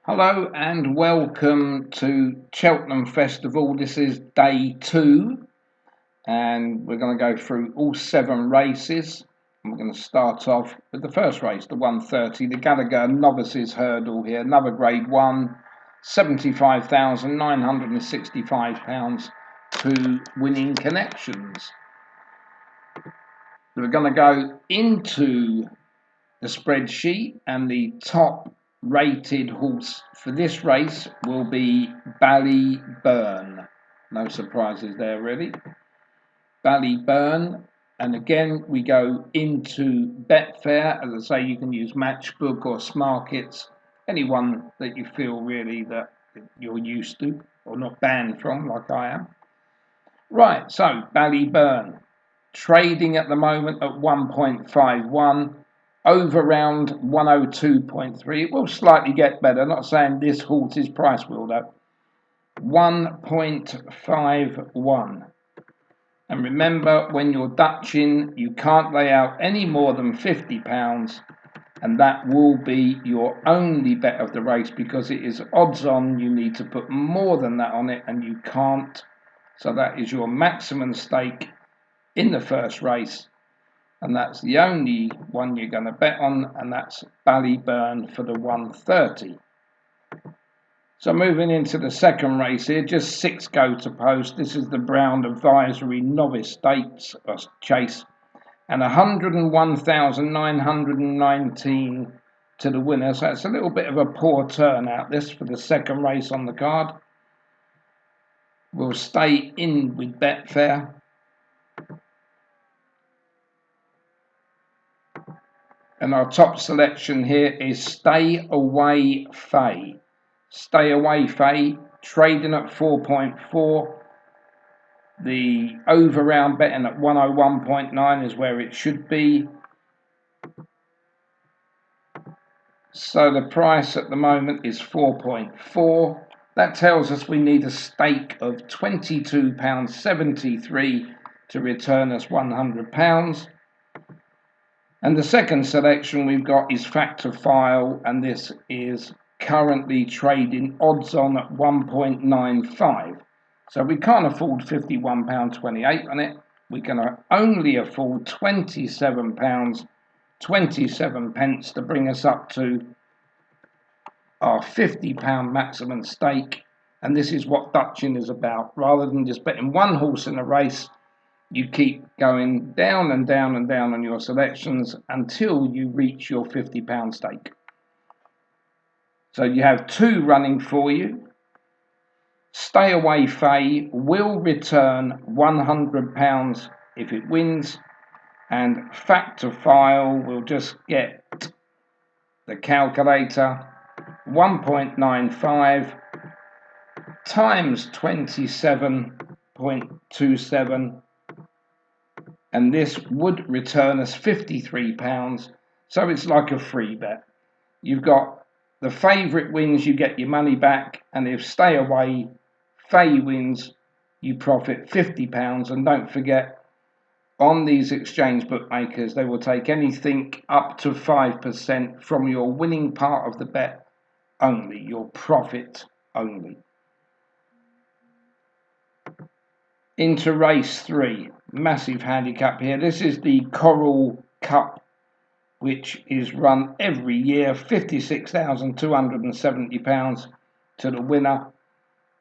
Hello and welcome to Cheltenham Festival. This is day 2 and we're going to go through all 7 races. And we're going to start off with the first race, the 130, the Gallagher Novices Hurdle here, another grade 1, £75,965 to Winning Connections. We're going to go into the spreadsheet, and the top rated horse for this race will be Ballyburn. No surprises there really. Ballyburn, and again we go into Betfair. As I say, you can use Matchbook or Smarkets, anyone that you feel really that you're used to or not banned from like I am. Right, so Ballyburn trading at the moment at 1.51. Over round 102.3. It will slightly get better. Not saying this horse is price will though. 1.51. And remember, when you're Dutching, you can't lay out any more than £50, and that will be your only bet of the race because it is odds on. You need to put more than that on it, and you can't. So that is your maximum stake in the first race. And that's the only one you're going to bet on, and that's Ballyburn for the 130. So moving into the second race here, just 6 go to post. This is the Brown Advisory Novice Stakes Chase, and 101,919 to the winner. So it's a little bit of a poor turnout this for the second race on the card. We'll stay in with Betfair. And our top selection here is Stay Away Faye. Stay Away Faye, trading at 4.4. The over round betting at 101.9 is where it should be. So the price at the moment is 4.4. That tells us we need a stake of £22.73 to return us £100. And the second selection we've got is Factor File, and this is currently trading odds on at 1.95. So we can't afford £51.28 on it. We can only afford £27.27 to bring us up to our £50 maximum stake. And this is what Dutching is about. Rather than just betting one horse in a race, you keep going down and down and down on your selections until you reach your £50 stake. So you have 2 running for you. Stay Away Faye will return £100 if it wins, and Factor File will just get the calculator. 1.95 times 27.27, and this would return us £53. So it's like a free bet. You've got the favourite wins, you get your money back, and if Stay Away Faye wins, you profit £50. And don't forget, on these exchange bookmakers, they will take anything up to 5% from your winning part of the bet only, your profit only. Into race 3, massive handicap here. This is the Coral Cup, which is run every year, £56,270 to the winner,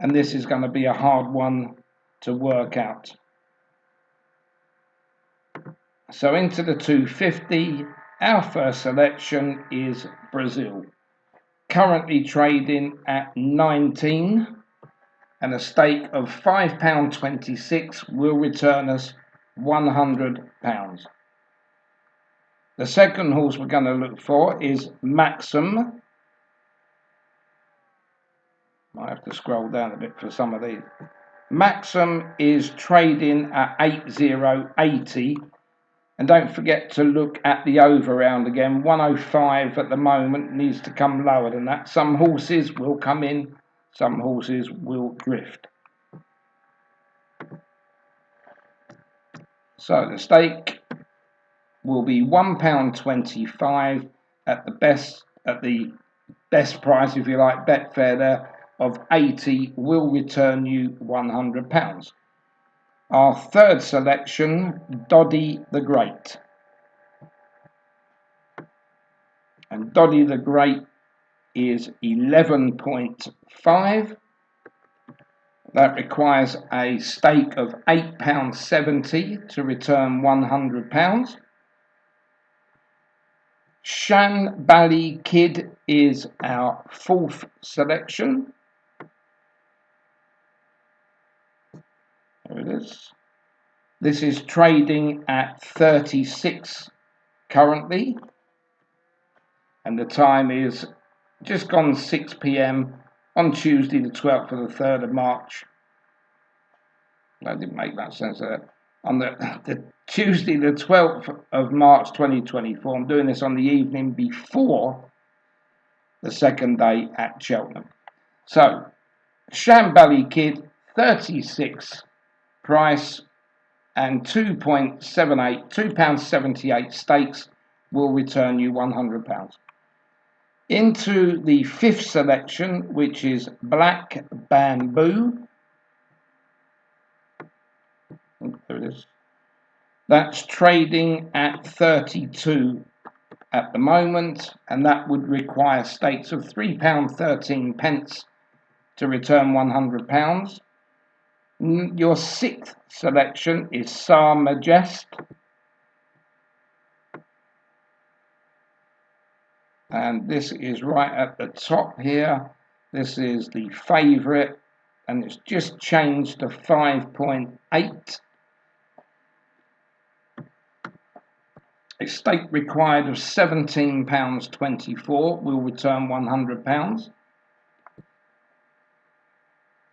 and this is going to be a hard one to work out. So into the 250, our first selection is Brazil, currently trading at 19, and a stake of £5.26 will return us £100. The second horse we're going to look for is Maxim. Might have to scroll down a bit for some of these. Maxim is trading at 80.80, and don't forget to look at the over round again. 105 at the moment, needs to come lower than that. Some horses will come in, some horses will drift. So the stake will be £1.25 at the best price, if you like, Betfair there of 80 will return you £100. Our third selection, Doddy the Great. And Doddy the Great is 11.5. That requires a stake of £8.70 to return £100. Shan Bally Kid is our fourth selection. There it is. This is trading at 36 currently, and the time is just gone 6 p.m. on Tuesday the 12th of the 3rd of March. That didn't make that sense there. On the Tuesday the 12th of March 2024. I'm doing this on the evening before the second day at Cheltenham. So, Shambally Kid, 36 price and £2.78 stakes will return you £100. Into the fifth selection, which is Black Bamboo. There it is. That's trading at 32 at the moment, and that would require stakes of £3.13 to return £100. Your sixth selection is Sa Majest, and this is right at the top here. This is the favourite, and it's just changed to 5.8. A stake required of £17.24 will return £100.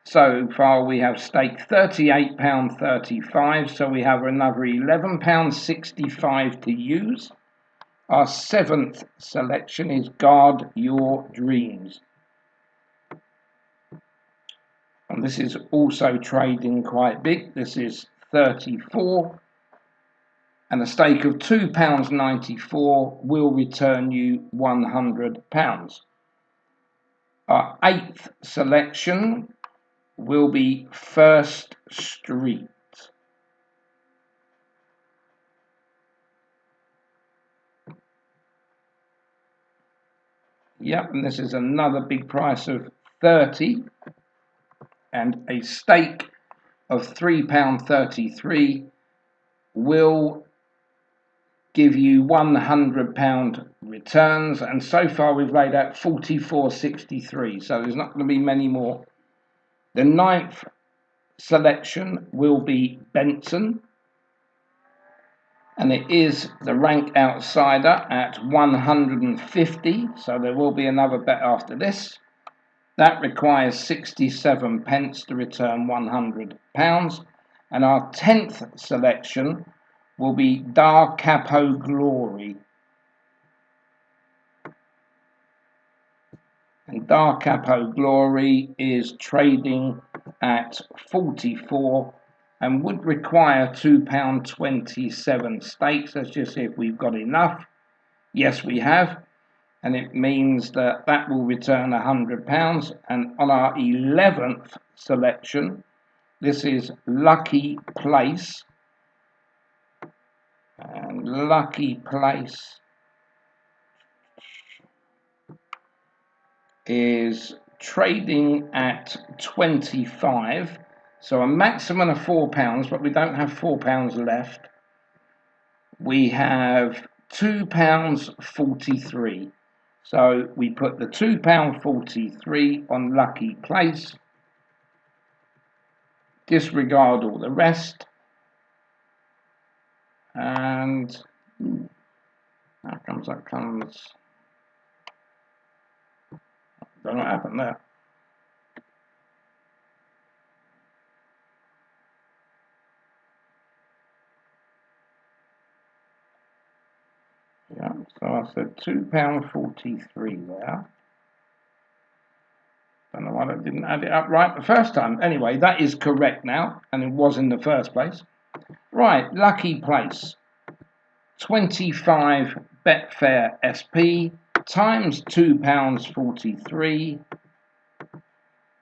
So far we have staked £38.35, so we have another £11.65 to use. Our seventh selection is Guard Your Dreams. And this is also trading quite big. This is 34. And a stake of £2.94 will return you £100. Our eighth selection will be First Street. Yep, and this is another big price of 30 and a stake of £3.33 will give you £100 returns, and so far we've laid out 44.63, so there's not going to be many more. The ninth selection will be Benson, and it is the rank outsider at 150, so there will be another bet after this. That requires 67 pence to return £100. And our 10th selection will be Da Capo Glory. And Da Capo Glory is trading at 44 and would require £2.27 stakes. Let's just see if we've got enough. Yes, we have. And it means that that will return £100. And on our 11th selection, this is Lucky Place. And Lucky Place is trading at 25. So a maximum of £4, but we don't have £4 left. We have £2.43. So we put the £2.43 on Lucky Place, disregard all the rest, and that comes. Don't know what happened there. Yeah, so I said £2.43 there. Don't know why I didn't add it up right the first time. Anyway, that is correct now, and it was in the first place. Right, Lucky Place. 25 Betfair SP, times £2.43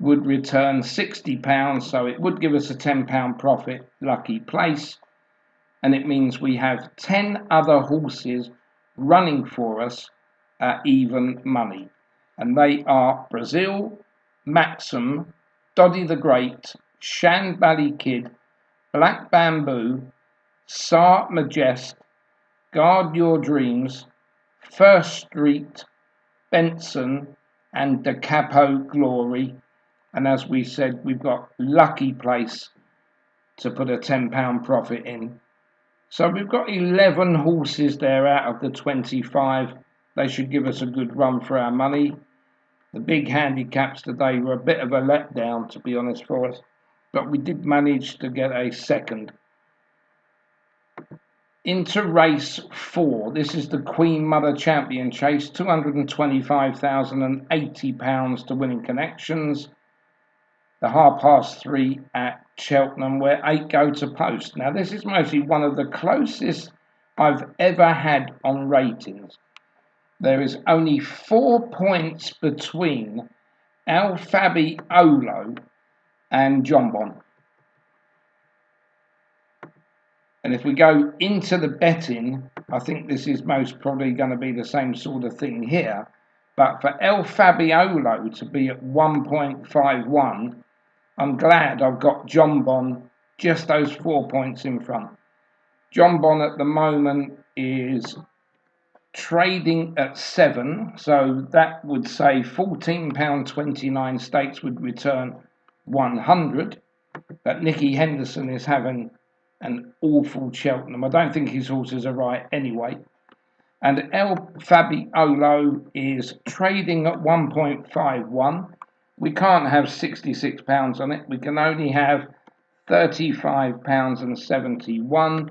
would return £60, so it would give us a £10 profit, lucky place, and it means we have 10 other horses running for us at even money, and they are Brazil, Maxim, Doddy the Great, Shan Bally Kid, Black Bamboo, Sar Majest, Guard Your Dreams, First Street, Benson, and Da Capo Glory. And as we said, we've got Lucky Place to put a £10 profit in. So we've got 11 horses there out of the 25. They should give us a good run for our money. The big handicaps today were a bit of a letdown, to be honest, for us. But we did manage to get a second. Into race 4. This is the Queen Mother Champion Chase. £225,080 to winning connections. The 3:30 at Cheltenham, where 8 go to post. Now, this is mostly one of the closest I've ever had on ratings. There is only 4 points between El Fabi Olo and John Bon. And if we go into the betting, I think this is most probably going to be the same sort of thing here. But for El Fabiolo to be at 1.51, I'm glad I've got John Bon just those 4 points in front. John Bon at the moment is trading at 7, so that would say £14.29 stakes would return 100. But Nicky Henderson is having an awful Cheltenham. I don't think his horses are right anyway. And El Fabiolo is trading at 1.51. We can't have £66 on it. We can only have £35.71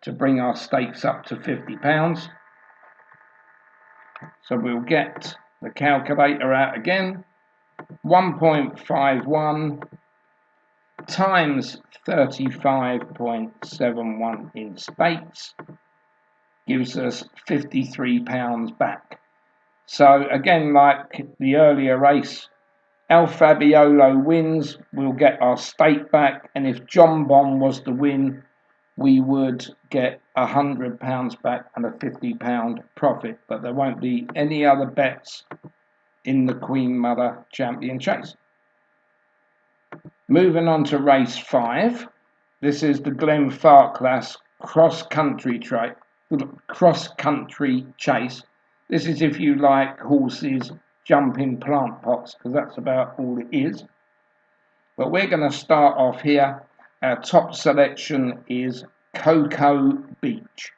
to bring our stakes up to £50. So we'll get the calculator out again. 1.51 times 35.71 in stakes gives us £53 back. So again, like the earlier race, El Fabiolo wins, we'll get our stake back, and if John Bon was to win, we would get £100 back and a £50 profit, but there won't be any other bets in the Queen Mother Champion Chase. Moving on to race 5. This is the Glenfarclas cross-country chase. This is if you like horses jumping plant pots, because that's about all it is. But we're going to start off here. Our top selection is Cocoa Beach.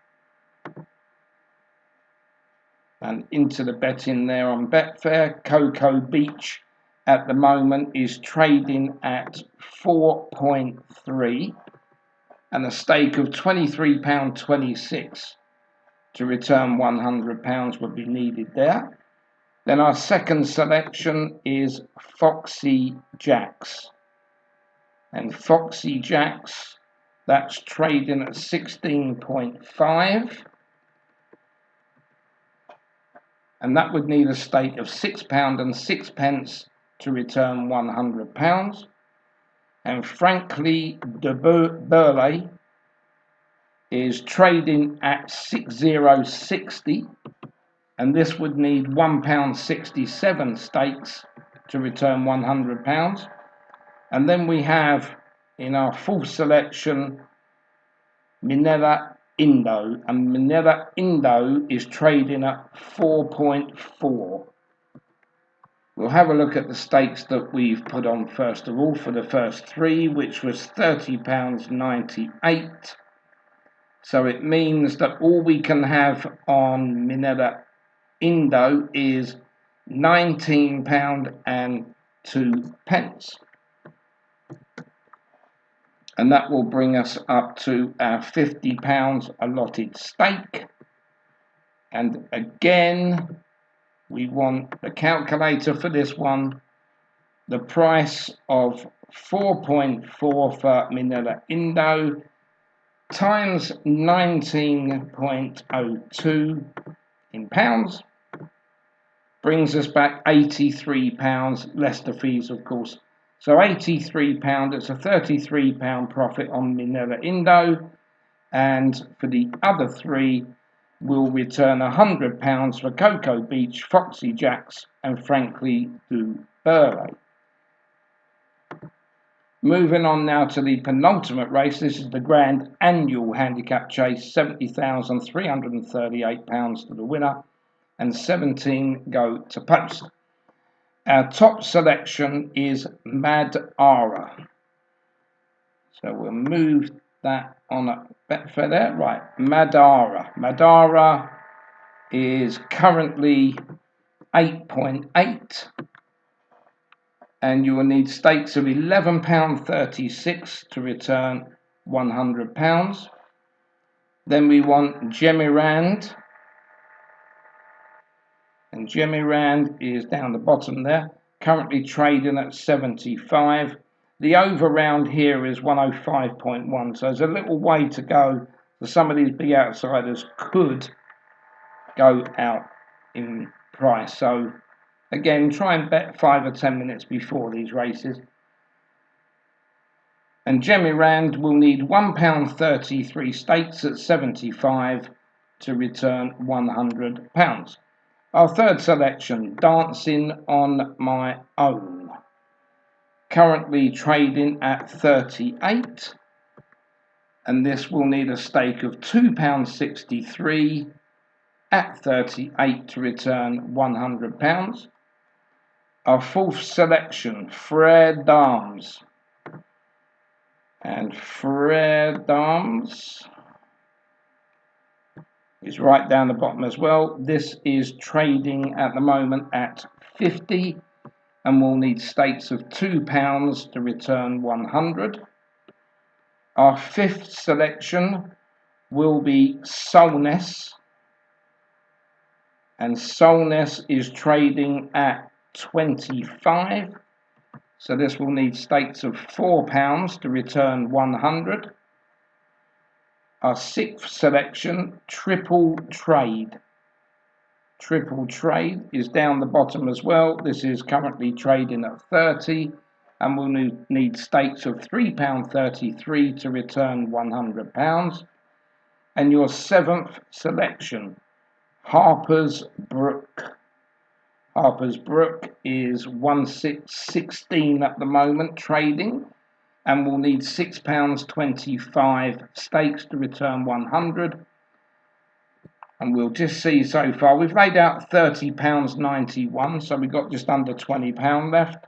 And into the betting there on Betfair, Cocoa Beach at the moment is trading at 4.3 and a stake of £23.26 to return £100 would be needed there. Then our second selection is Foxy Jacks. And Foxy Jacks, that's trading at 16.5. And that would need a stake of £6.06 to return £100. And Frankly de Burley is trading at 6060, and this would need £1.67 stakes to return £100. And then we have in our fourth selection Minella Indo, and Minella Indo is trading at 4.4. We'll have a look at the stakes that we've put on first of all for the first 3, which was £30.98. So it means that all we can have on Minella Indo is £19.02. And that will bring us up to our £50 allotted stake. And again, we want the calculator for this one. The price of 4.4 for Minella Indo times 19.02 in pounds brings us back £83, less the fees, of course. So £83, it's a £33 profit on Minella Indo, and for the other three, we'll return £100 for Cocoa Beach, Foxy Jacks, and Frankly du Burley. Moving on now to the penultimate race. This is the Grand Annual Handicap Chase, £70,338 to the winner, and 17 go to post. Our top selection is Madara. So we'll move that on a Betfair there. Right, Madara. Madara is currently 8.8. And you will need stakes of £11.36 to return £100. Then we want Gemirand. And Gemirand is down the bottom there, currently trading at 75. The over round here is 105.1, so there's a little way to go. So some of these big outsiders could go out in price. So again, try and bet 5 or 10 minutes before these races. And Gemirand will need £1.33 stakes at 75 to return £100. Our third selection, Dancing on My Own, currently trading at 38, and this will need a stake of £2.63 at 38 to return £100. Our fourth selection, Frères Dames, and Frères Dames is right down the bottom as well. This is trading at the moment at 50 and will need stakes of £2 to return 100. Our fifth selection will be Solness, and Solness is trading at 25, so this will need stakes of £4 to return 100. Our sixth selection, Triple Trade. Triple Trade is down the bottom as well. This is currently trading at 30 and will need stakes of £3.33 to return £100. And your seventh selection, Harper's Brook. Harper's Brook is 1.16 at the moment trading, and will need £6.25 stakes to return 100. And we'll just see so far. We've laid out £30.91, so we've got just under £20 left.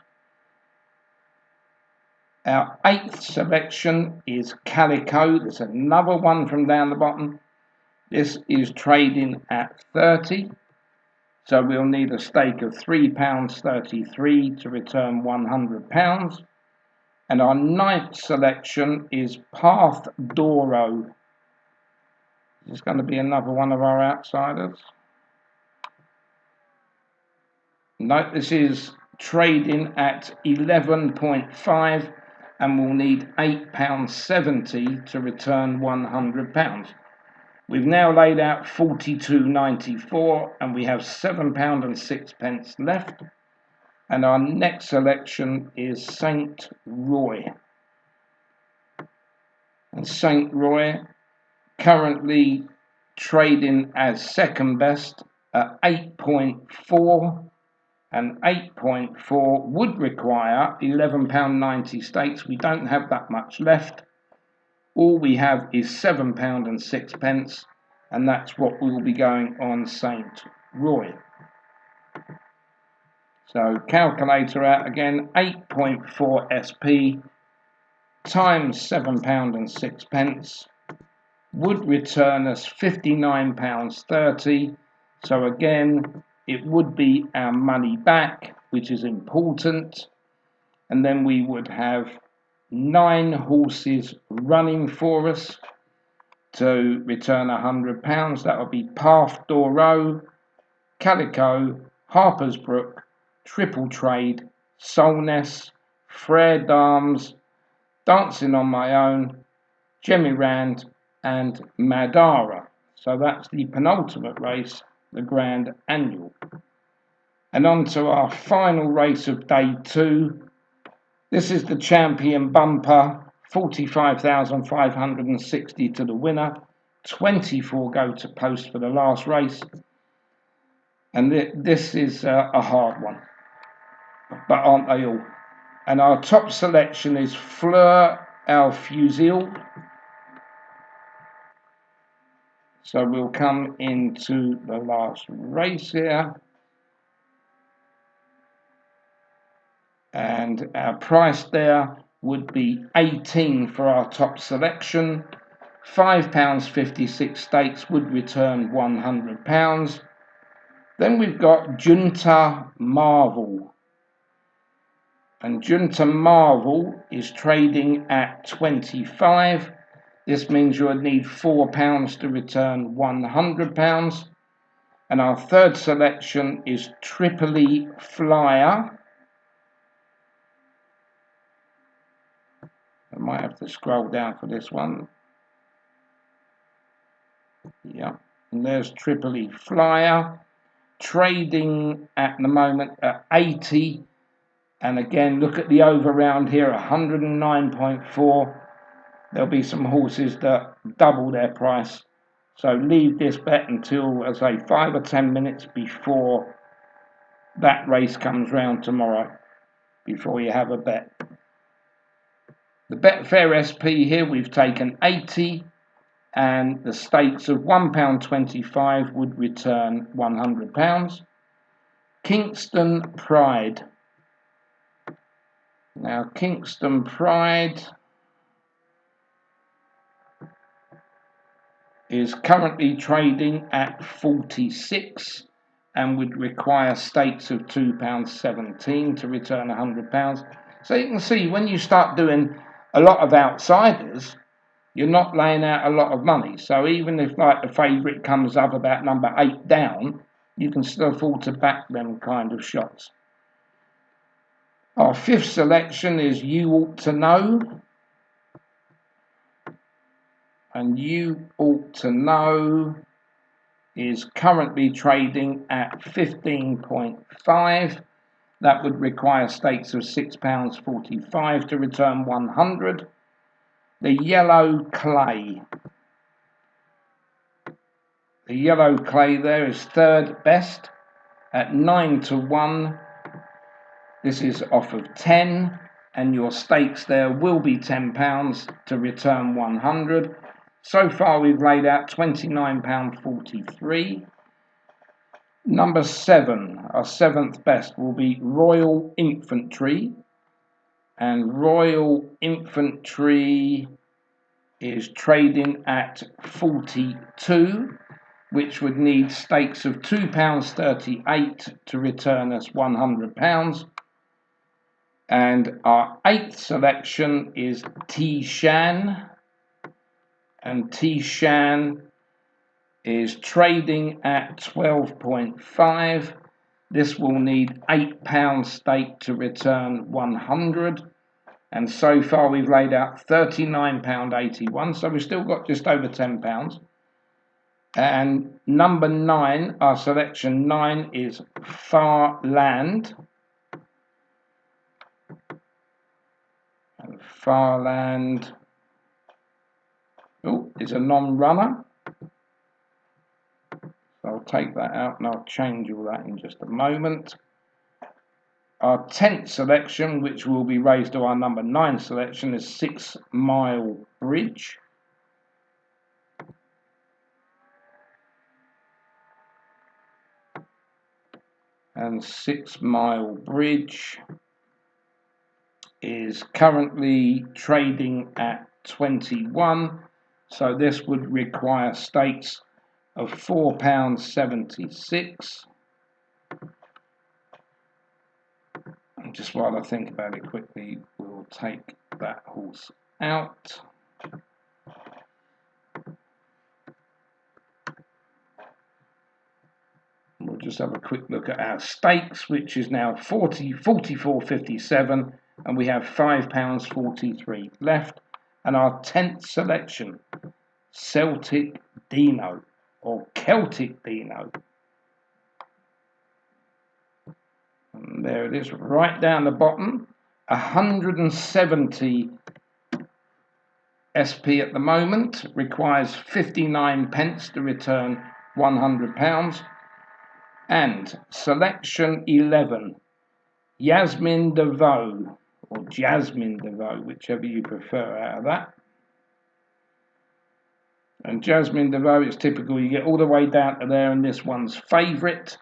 Our eighth selection is Calico. There's another one from down the bottom. This is trading at 30, so we'll need a stake of £3.33 to return £100. And our ninth selection is Path Doro. This is going to be another one of our outsiders. No, this is trading at 11.5 and will need £8.70 to return £100. We've now laid out £42.94 and we have £7.06 left. And our next selection is Saint Roy. And Saint Roy currently trading as second best at 8.4, and 8.4 would require £11.90 stakes. We don't have that much left. All we have is £7.06, and that's what we will be going on Saint Roy. So calculator out again, 8.4 SP times £7.06 would return us £59.30. So again, it would be our money back, which is important. And then we would have 9 horses running for us to return £100. That would be Path Doro, Calico, Harper's Brook, Triple Trade, Solness, Frères Dames, Dancing on My Own, Gemirand, and Madara. So that's the penultimate race, the Grand Annual. And on to our final race of day 2. This is the Champion Bumper, 45,560 to the winner. 24 go to post for the last race. And this is a hard one, but aren't they all? And our top selection is Fleur Al Fusil. So we'll come into the last race here. And our price there would be 18 for our top selection. £5.56 stakes would return £100. Then we've got Junta Marvel. And Junta Marvel is trading at 25. This means you would need £4 to return £100. And our third selection is Tripoli Flyer. I might have to scroll down for this one. Yeah, and there's Tripoli Flyer, trading at the moment at 80. And again, look at the over round here, 109.4. There'll be some horses that double their price. So leave this bet until, as I say, 5 or 10 minutes before that race comes round tomorrow, before you have a bet. The Betfair SP here, we've taken 80, and the stakes of £1.25 would return £100. Kingston Pride. Now, Kingston Pride is currently trading at 46 and would require stakes of £2.17 to return £100. So you can see when you start doing a lot of outsiders, you're not laying out a lot of money. So even if like the favourite comes up about number 8 down, you can still afford to back them kind of shots. Our fifth selection is You Ought to Know. And You Ought to Know is currently trading at 15.5. That would require stakes of £6.45 to return 100. The Yellow Clay. The Yellow Clay there is third best at 9 to 1. This is off of 10, and your stakes there will be £10 to return 100. So far we've laid out £29.43. Number 7, our seventh best, will be Royal Infantry. And Royal Infantry is trading at 42, which would need stakes of £2.38 to return us £100. And our eighth selection is T-Shan. And T-Shan is trading at 12.5. This will need £8 stake to return 100. And so far we've laid out £39.81. So we've still got just over £10. And number 9, our selection 9 is Far Land. And Far Land is a non-runner. So I'll take that out and I'll change all that in just a moment. Our 10th selection, which will be raised to our number 9 selection, is 6 Mile Bridge. And 6 Mile Bridge is currently trading at 21. So this would require stakes of £4.76. And just while I think about it quickly, we'll take that horse out. We'll just have a quick look at our stakes, which is now 44.57, and we have £5.43 left. And our 10th selection, Celtic Dino, or Celtic Dino. And there it is, right down the bottom. 170 SP at the moment, requires 59 pence to return £100. And selection 11, Yasmin DeVoe, or Jasmine DeVoe, whichever you prefer out of that. And Jasmine DeVoe, it's typical, you get all the way down to there, and this one's favourite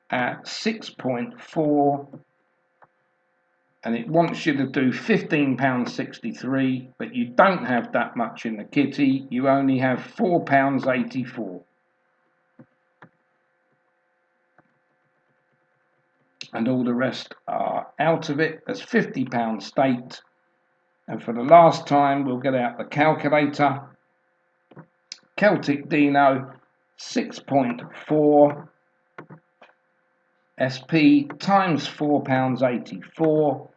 at 6.4, and it wants you to do £15.63, but you don't have that much in the kitty, you only have £4.84. And all the rest are out of it. There's £50 staked. And for the last time, we'll get out the calculator. Celtic Dino, 6.4 SP times £4.84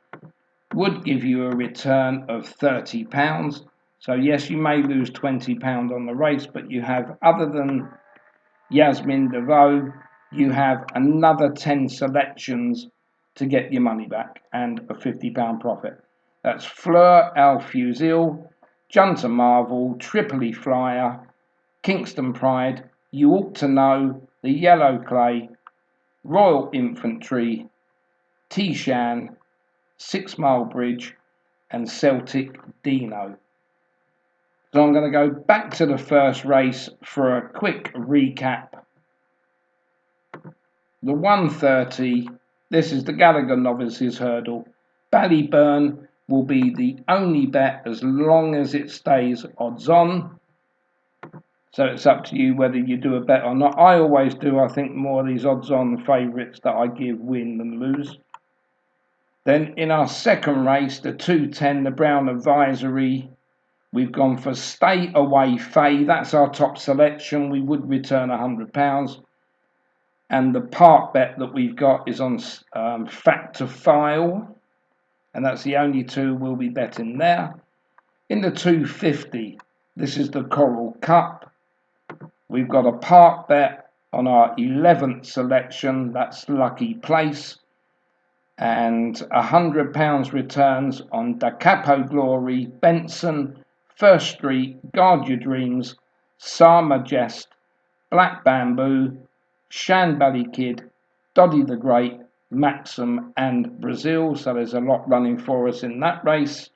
would give you a return of £30. So yes, you may lose £20 on the race, but you have, other than Yasmin DeVoe, you have another 10 selections to get your money back and a £50 profit. That's Fleur Al Fusil, Junta Marvel, Tripoli Flyer, Kingston Pride, You Ought to Know, The Yellow Clay, Royal Infantry, Tishan, 6 Mile Bridge, and Celtic Dino. So I'm going to go back to the first race for a quick recap. The 130, this is the Gallagher Novices Hurdle. Ballyburn will be the only bet as long as it stays odds on. So it's up to you whether you do a bet or not. I always do. I think more of these odds on favourites that I give win than lose. Then in our second race, the 210, the Brown Advisory, we've gone for Stay Away Faye. That's our top selection. We would return £100. And the park bet that we've got is on Factor File. And that's the only two we'll be betting there. In the 250, this is the Coral Cup. We've got a park bet on our 11th selection. That's Lucky Place. And £100 returns on Da Capo Glory, Benson, First Street, Guard Your Dreams, Sama Jest, Black Bamboo, Shanbally Kid, Doddy the Great, Maxim and Brazil. So there's a lot running for us in that race.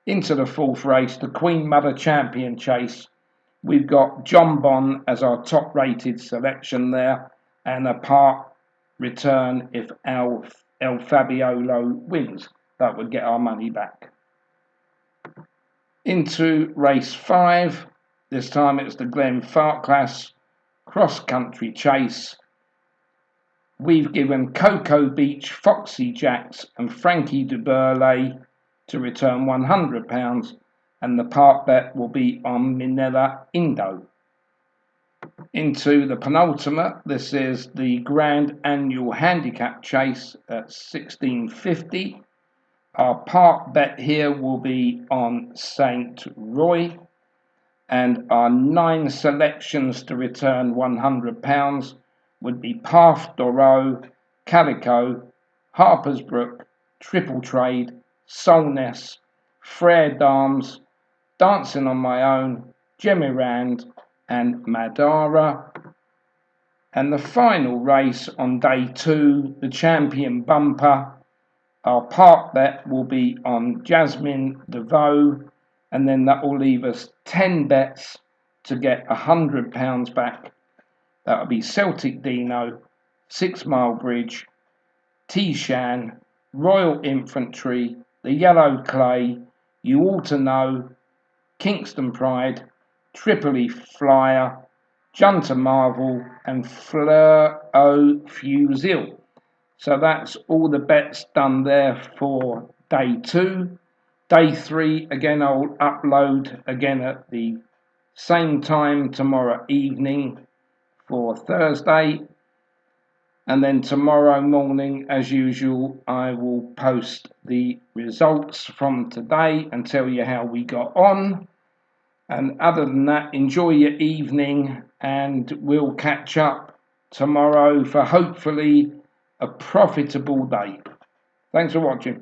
Into the fourth race, the Queen Mother Champion Chase. We've got John Bon as our top rated selection there, and a part return if El Fabiolo wins. That would get our money back. Into race 5, this time it's the Glen Farclas Cross Country Chase. We've given Cocoa Beach, Foxy Jacks and Frankie de Burley to return £100, and the part bet will be on Minella Indo. Into the penultimate, this is the Grand Annual Handicap Chase at 1650. Our part bet here will be on St. Roy, and our 9 selections to return £100 would be Path Doro, Calico, Harper's Brook, Triple Trade, Solness, Frere Dames, Dancing on My Own, Gemirand and Madara. And the final race on day 2, the Champion Bumper, our part bet will be on Jasmine DeVoe, and then that will leave us 10 bets to get £100 back. That will be Celtic Dino, 6 Mile Bridge, Tishan, Royal Infantry, The Yellow Clay, You Ought to Know, Kingston Pride, Tripoli Flyer, Junta Marvel and Fleur au Fusil. So that's all the bets done there for day 2. Day 3, again, I'll upload again at the same time tomorrow evening for Thursday. And then tomorrow morning, as usual, I will post the results from today and tell you how we got on. And other than that, enjoy your evening, and we'll catch up tomorrow for hopefully a profitable day. Thanks for watching.